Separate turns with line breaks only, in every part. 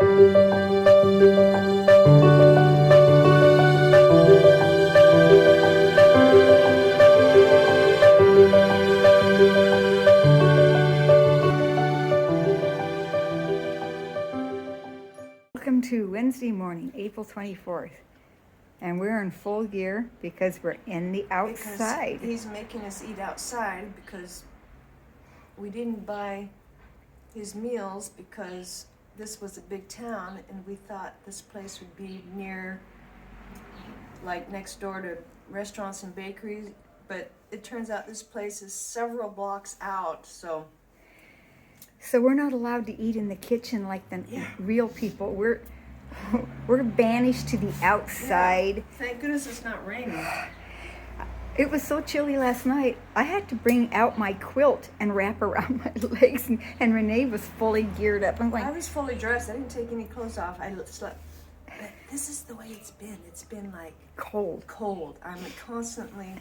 Welcome to Wednesday morning, April 24th. And we're in full gear because we're in the outside.
Because he's making us eat outside because we didn't buy his meals because this was a big town and we thought this place would be near, like next door to restaurants and bakeries. But it turns out this place is several blocks out, so
we're not allowed to eat in the kitchen like the real people. We're banished to the outside.
Yeah. Thank goodness it's not raining.
It was so chilly last night. I had to bring out my quilt and wrap around my legs, and Renee was fully geared up. I'm going.
I was fully dressed. I didn't take any clothes off. I slept. But this is the way it's been. It's been like
cold.
I'm constantly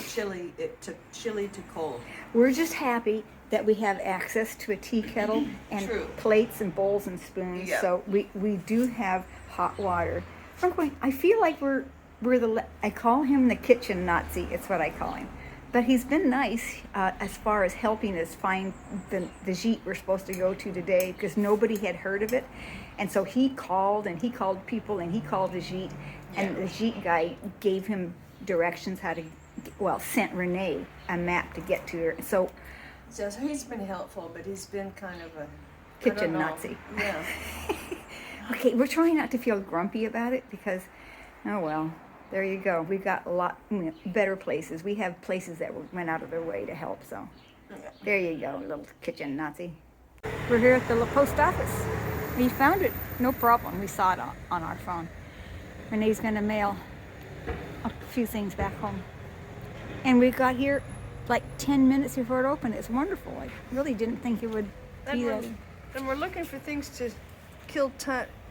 chilly to cold.
We're just happy that we have access to a tea kettle and plates and bowls and spoons.
Yeah.
So we do have hot water. I'm going. I feel like we're I call him the kitchen Nazi. It's what I call him. But he's been nice as far as helping us find the gîte we're supposed to go to today because nobody had heard of it. And so he called people and he called the gîte. And the gîte guy gave him directions how to, sent Renee a map to get to her. So
he's been helpful, but he's been kind of a
kitchen Nazi.
Yeah.
Okay, we're trying not to feel grumpy about it because, oh well. There you go. We've got a lot better places. We have places that went out of their way to help. So there you go, little kitchen Nazi. We're here at the post office. We found it. No problem. We saw it on our phone. Renee's going to mail a few things back home. And we got here like 10 minutes before it opened. It's wonderful. I really didn't think it would be that.
And we're looking for things to kill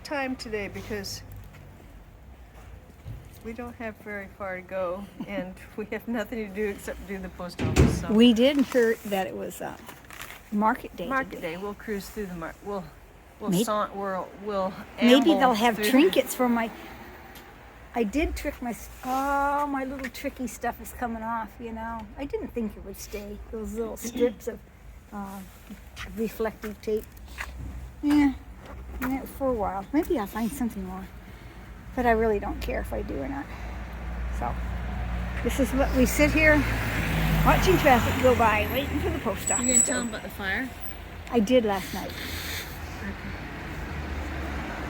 time today because we don't have very far to go, and we have nothing to do except do the post office. So.
We did hear that it was market day.
Market day. We'll cruise through the market. We'll
maybe they'll have trinkets for my. I did trick my. Oh, my little tricky stuff is coming off. You know, I didn't think it would stay. Those little strips of reflective tape. Yeah, for a while. Maybe I'll find something more. But I really don't care if I do or not. So, this is what we sit here watching traffic go by, waiting for the post office.
You gonna tell them about the fire?
I did last night.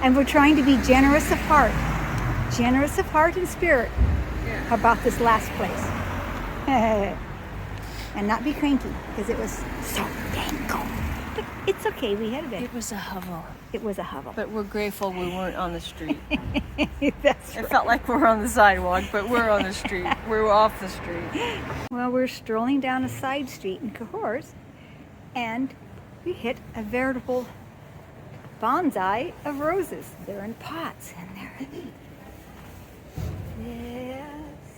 And we're trying to be generous of heart and spirit about this last place. And not be cranky, because it was so dang cold. But it's okay, we had a day.
It was a hovel.
It was a hovel.
But we're grateful we weren't on the street.
That's right.
It felt like we were on the sidewalk, but we're on the street. We're off the street.
Well, we're strolling down a side street in Cahors, and we hit a veritable bonsai of roses. They're in pots, and they're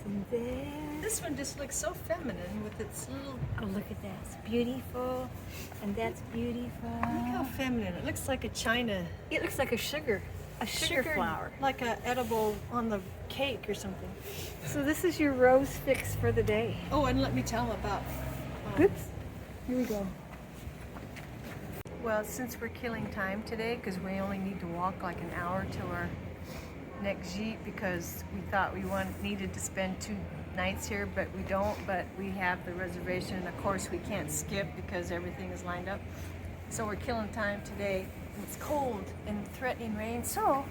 and there.
This one just looks so feminine with its little...
Oh, look at that. It's beautiful, and that's beautiful.
Look how feminine. It looks like a china.
It looks like a sugar flower.
Like an edible on the cake or something.
So this is your rose fix for the day.
Oh, and let me tell about...
Oops. Here we go.
Well, since we're killing time today, because we only need to walk like an hour to our next gîte, because we thought we needed to spend 2 nights here, but we don't. But we have the reservation, and of course we can't skip because everything is lined up. So we're killing time today. It's cold and threatening rain, so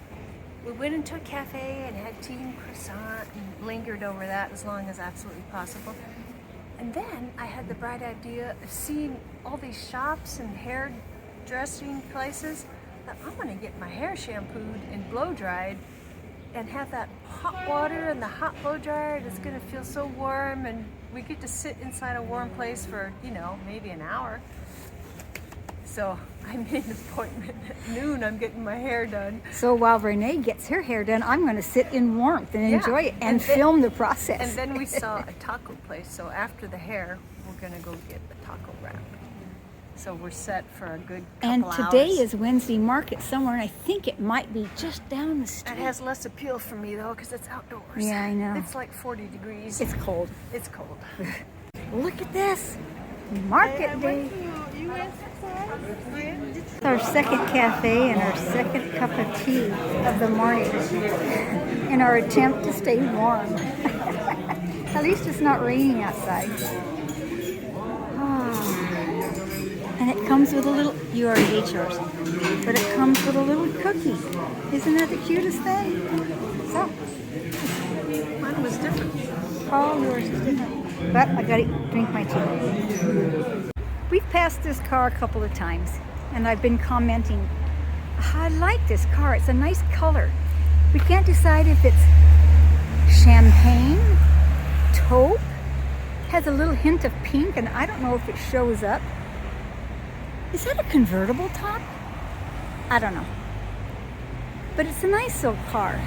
we went into a cafe and had tea and croissant and lingered over that as long as absolutely possible. And then I had the bright idea of seeing all these shops and hairdressing places that I'm gonna get my hair shampooed and blow dried and have that hot water and the hot blow dryer. It's gonna feel so warm, and we get to sit inside a warm place for, maybe an hour. So I made an appointment at noon. I'm getting my hair done.
So while Renee gets her hair done, I'm going to sit in warmth and enjoy it and film the process.
And then we saw a taco place. So after the hair, we're going to go get the taco wrap. So we're set for a good
And
couple
today
hours.
is Wednesday market somewhere, and I think it might be just down the street.
It has less appeal for me though, because it's outdoors.
Yeah, I know.
It's like 40 degrees.
It's cold.
It's cold.
Look at this. Market day.
You went to
It's our second cafe and our second cup of tea of the morning in our attempt to stay warm. At least it's not raining outside. And it comes with a little, you already ate yours, but it comes with a little cookie. Isn't that the cutest thing? So,
Mine was different.
all yours is different. But I gotta drink my tea. We've passed this car a couple of times, and I've been commenting, I like this car, it's a nice color. We can't decide if it's champagne, taupe, has a little hint of pink, and I don't know if it shows up. Is that a convertible top? I don't know. But it's a nice silk car.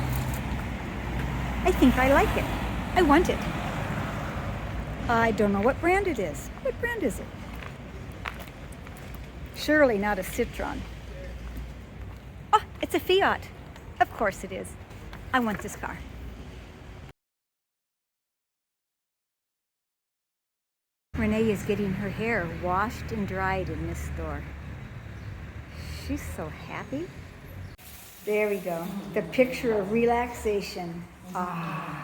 I think I like it. I want it. I don't know what brand it is. What brand is it? Surely not a Citroen. Oh, it's a Fiat. Of course it is. I want this car. Renee is getting her hair washed and dried in this store. She's so happy. There we go. The picture of relaxation. Ah.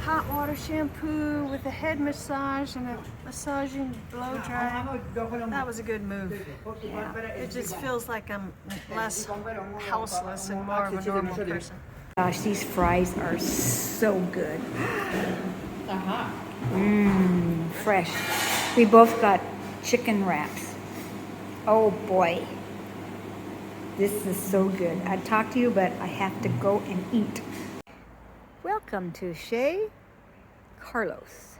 Hot water shampoo with a head massage and a massaging blow dry. That was a good move.
Yeah.
It just feels like I'm less houseless and more of a normal person.
Gosh, these fries are so good. Fresh. We both got chicken wraps. Oh boy. This is so good. I'd talk to you, but I have to go and eat. Welcome to Chez Carlos.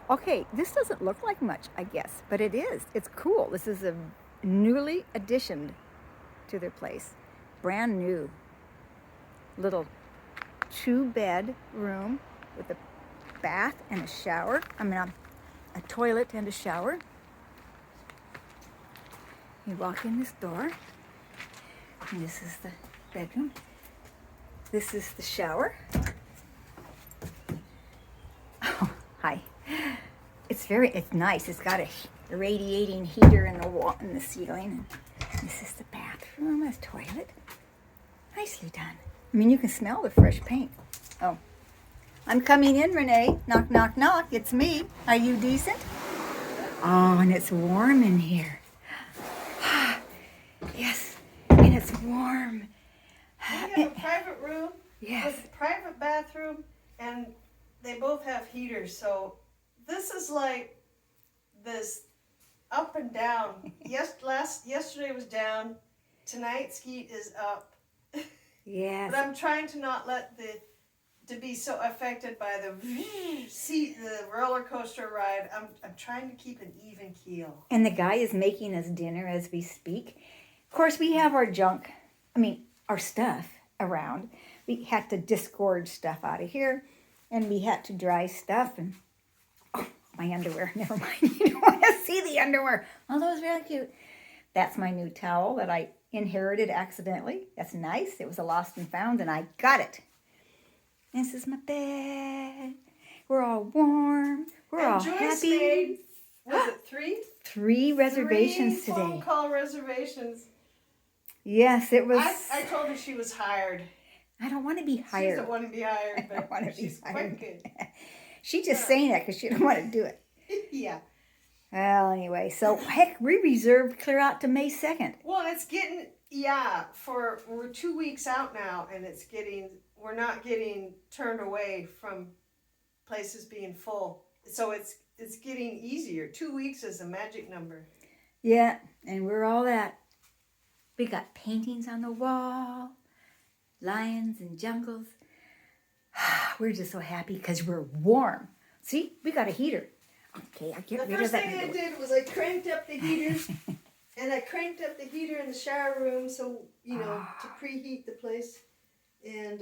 Okay, this doesn't look like much, I guess, but it is. It's cool. This is a newly additioned to their place. Brand new. Little 2-bed room with a bath and a shower. A toilet and a shower. You walk in this door, and this is the bedroom. This is the shower. Oh, hi. It's nice. It's got a radiating heater in the wall, in the ceiling. And this is the bathroom, a toilet. Nicely done. I mean, you can smell the fresh paint. Oh, I'm coming in, Renee. Knock, knock, knock. It's me. Are you decent? Oh, and it's warm in here. Yes, and it's warm.
We have a private room
Yes.
with a private bathroom, and they both have heaters. So this is like this up and down. Yesterday was down. Tonight's heat is up.
Yes.
But I'm trying to not let to be so affected by the roller coaster ride. I'm trying to keep an even keel.
And the guy is making us dinner as we speak. Of course, we have our junk, our stuff around. We had to disgorge stuff out of here, and we had to dry stuff. And oh, my underwear. Never mind. You don't want to see the underwear. Oh, that was really cute. That's my new towel that I inherited accidentally. That's nice. It was a lost and found, and I got it. This is my bed. We're all warm. We're all
Joyce
happy.
made, was it three?
3 reservations
Three
today.
phone call reservations.
Yes, it was.
I told her she was hired.
I don't want to be
She
hired.
doesn't want to be hired,
I don't
but
want to be
she's
hired.
quite good.
She's just saying that because she don't want to do it.
Yeah.
Well, anyway, so heck, we reserved clear out to May 2nd.
Well, it's getting, we're 2 weeks out now, and we're not getting turned away from places being full. So it's getting easier. 2 weeks is a magic number.
Yeah, and we're all that. We got paintings on the wall, lions and jungles. We're just so happy because we're warm. See, we got a heater. Okay, I'll get rid of that.
The first thing I did was I cranked up the heaters, and I cranked up the heater in the shower room, so, to preheat the place. And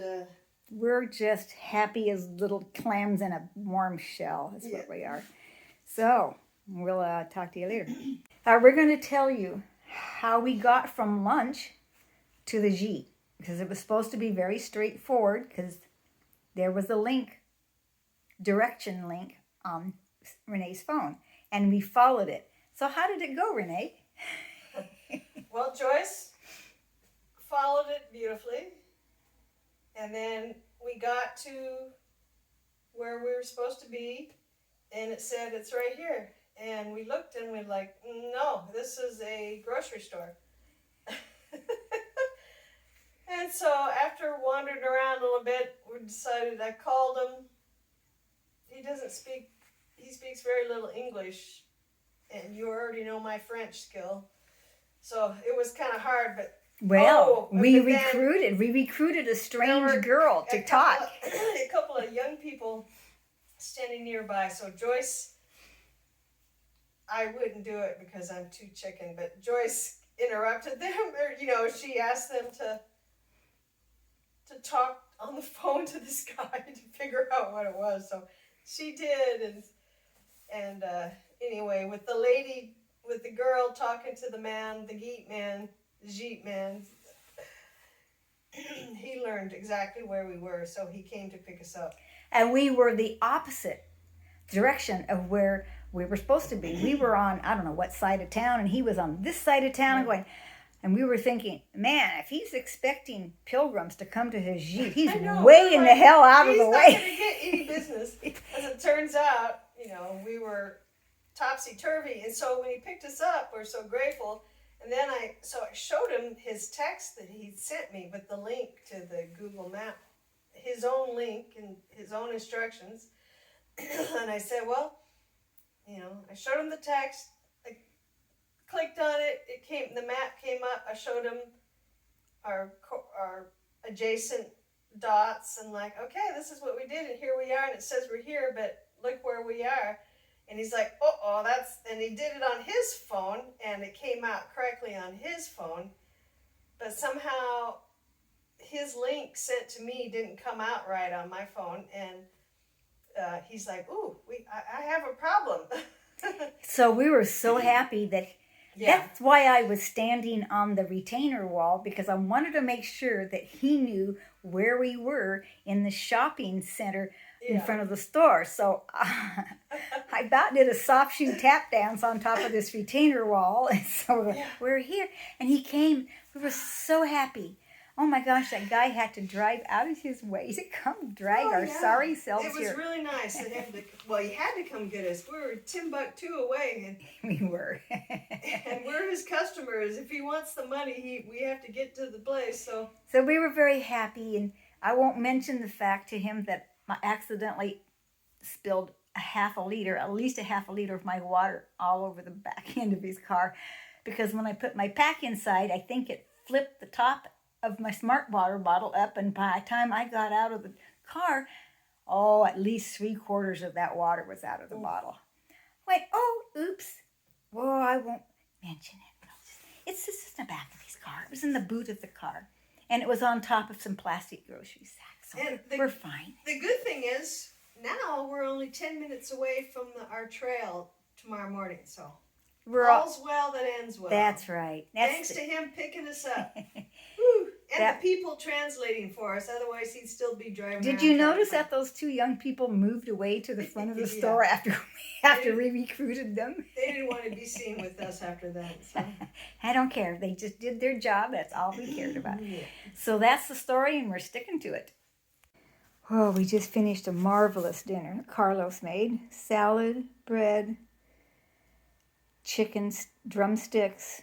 We're just happy as little clams in a warm shell. That's what we are. So we'll talk to you later. We're going to tell you how we got from lunch to the Jeep, because it was supposed to be very straightforward, because there was a link, direction link on Renee's phone, and we followed it. So how did it go, Renee?
Well, Joyce followed it beautifully, and then we got to where we were supposed to be, and it said it's right here. And we looked and we're like, no, this is a grocery store. And so after wandering around a little bit, we decided, I called him. He speaks very little English, and you already know my French skill. So it was kind of hard, but we
recruited a strange girl to talk.
A couple of young people standing nearby. So Joyce, I wouldn't do it because I'm too chicken, but Joyce interrupted them, or she asked them to talk on the phone to this guy to figure out what it was. So she did, and anyway, with the girl talking to the man, the Jeep man, he learned exactly where we were, so he came to pick us up.
And we were the opposite direction of where we were supposed to be. We were on, I don't know what side of town, and he was on this side of town, and we were thinking, man, if he's expecting pilgrims to come to his Jeep, he's way in the hell out of the way.
He's not going to get any business. As it turns out, we were topsy-turvy. And so when he picked us up, we're so grateful. And then I showed him his text that he'd sent me with the link to the Google map, his own link and his own instructions. And I said, well, I showed him the text. I clicked on it. The map came up. I showed him our adjacent dots and okay, this is what we did, and here we are, and it says we're here, but look where we are. And he's like, and he did it on his phone, and it came out correctly on his phone, but somehow his link sent to me didn't come out right on my phone, and he's like, I have a problem.
So we were so happy that's why I was standing on the retainer wall, because I wanted to make sure that he knew where we were in the shopping center in front of the store. So I about did a soft shoe tap dance on top of this retainer wall. And so we're here. And he came. We were so happy. Oh my gosh, that guy had to drive out of his way to come drag our sorry selves here.
It was really nice of him he had to come get us. We were Timbuktu away.
And we were.
And we're his customers. If he wants the money, we have to get to the place. So
we were very happy, and I won't mention the fact to him that I accidentally spilled at least a half a liter of my water all over the back end of his car, because when I put my pack inside, I think it flipped the top of my Smart Water bottle up, and by the time I got out of the car, at least 3/4 of that water was out of the bottle. I went, oops. Well, I won't mention it. It's just in the back of his car. It was in the boot of the car, and it was on top of some plastic grocery sacks. So we're fine.
The good thing is, now we're only 10 minutes away from our trail tomorrow morning, so all's well that ends well.
That's right.
Thanks to him picking us up. Woo. And the people translating for us, otherwise he'd still be driving.
Did you notice that those two young people moved away to the front of the store after we recruited them?
They didn't want to be seen with us after that. So.
I don't care. They just did their job. That's all we cared about. So that's the story, and we're sticking to it. Oh, we just finished a marvelous dinner Carlos made. Salad, bread, chicken drumsticks,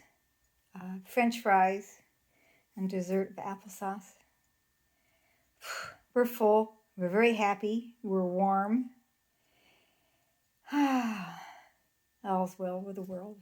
French fries, and dessert with applesauce. We're full. We're very happy. We're warm. All's well with the world.